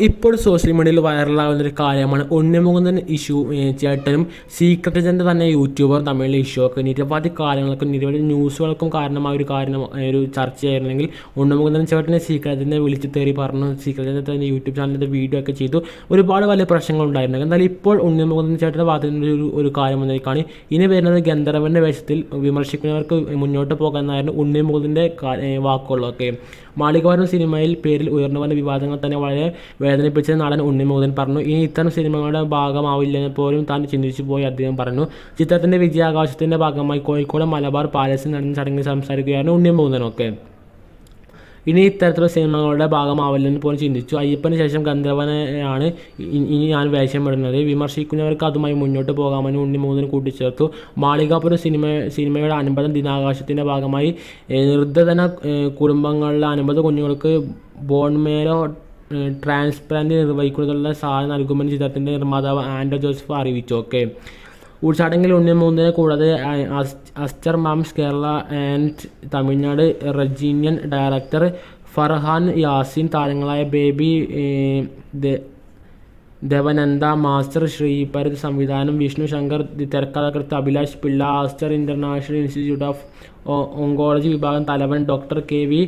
ഇപ്പോൾ സോഷ്യൽ മീഡിയയിൽ വൈറലാകുന്നൊരു കാര്യമാണ് ഉണ്ണിമുകുന്ദൻ ഇഷ്യൂ. ചേട്ടനും സീക്രട്ട് ഏജൻ്റ് തന്നെ യൂട്യൂബർ തമ്മിലുള്ള ഇഷ്യൂ ഒക്കെ നിരവധി കാര്യങ്ങൾക്കും നിരവധി ന്യൂസുകൾക്കും കാരണമായ ഒരു ചർച്ചയായിരുന്നെങ്കിൽ ഉണ്ണിമുകുന്ദൻ ചേട്ടനെ സീക്രട്ട് ഏജൻ്റിനെ വിളിച്ച് തേറി പറഞ്ഞു. സീക്രട്ട് ഏജൻ്റ് തന്നെ യൂട്യൂബ് ചാനലിൻ്റെ വീഡിയോ ഒക്കെ ചെയ്തു. ഒരുപാട് വലിയ പ്രശ്നങ്ങളുണ്ടായിരുന്നു. എന്നാൽ ഇപ്പോൾ ഉണ്ണിമുകുന്ദൻ ചേട്ടൻ്റെ ഭാഗത്തു നിന്ന് ഒരു കാര്യം വന്നേക്കാണ്. ഇനി വരുന്നത് ഗന്ധർവൻ്റെ വേഷത്തിൽ വിമർശിക്കുന്നവർക്ക് മുന്നോട്ട് പോകാമെന്നായിരുന്നു ഉണ്ണിമുകുന്ദൻ്റെ വാക്കുകളൊക്കെ. മാളികവാരം സിനിമയിൽ പേരിൽ ഉയർന്നു വന്ന വിവാദങ്ങൾ തന്നെ വളരെ വേദനിപ്പിച്ച നടൻ ഉണ്ണിമുകുന്ദൻ പറഞ്ഞു. ഇനി ഇത്തരം സിനിമകളുടെ ഭാഗമാവില്ലെന്ന് പോലും താൻ ചിന്തിച്ചു പോയി അദ്ദേഹം പറഞ്ഞു. ചിത്രത്തിൻ്റെ വിജയാഘോഷത്തിൻ്റെ ഭാഗമായി കോഴിക്കോട് മലബാർ പാലസിൽ നടന്ന ചടങ്ങിൽ സംസാരിക്കുകയായിരുന്നു ഉണ്ണിമുകുന്ദനൊക്കെ. ഇനി ഇത്തരത്തിലുള്ള സിനിമകളുടെ ഭാഗമാവില്ലെന്ന് പോലും ചിന്തിച്ചു. അയ്യപ്പന് ശേഷം ഗന്ധർവനാണ് ഇനി ഞാൻ വേഷമിടുന്നത്. വിമർശിക്കുന്നവർക്ക് അതുമായി മുന്നോട്ട് പോകാമെന്ന് ഉണ്ണിമുകുന്ദൻ കൂട്ടിച്ചേർത്തു. മാളികാപുരം സിനിമയുടെ 50 ദിനാഘോഷത്തിൻ്റെ ഭാഗമായി നിർധന കുടുംബങ്ങളിലെ 50 കുഞ്ഞുങ്ങൾക്ക് ബോൺമേരോ ട്രാൻസ്പ്ലാന്റ് നിർവഹിക്കുന്നതിനുള്ള സഹായം നൽകുമെന്ന് ചിത്രത്തിൻ്റെ നിർമ്മാതാവ് ആൻഡോ ജോസഫ് അറിയിച്ചു. ചടങ്ങിൽ ഉണ്ണിമുകുന്ദനെ കൂടാതെ Aster MIMS Kerala and Tamil Nadu regional director Farhan Yasin, താരങ്ങളായ ബേബി ദേവനന്ദ, മാസ്റ്റർ ശ്രീപരത് സംവിധാനം, വിഷ്ണു ശങ്കർ, തിരക്കഥാകൃത്ത് Abhilash Pillai, Aster international institute of oncology വിഭാഗം തലവൻ ഡോക്ടർ കെ.വി.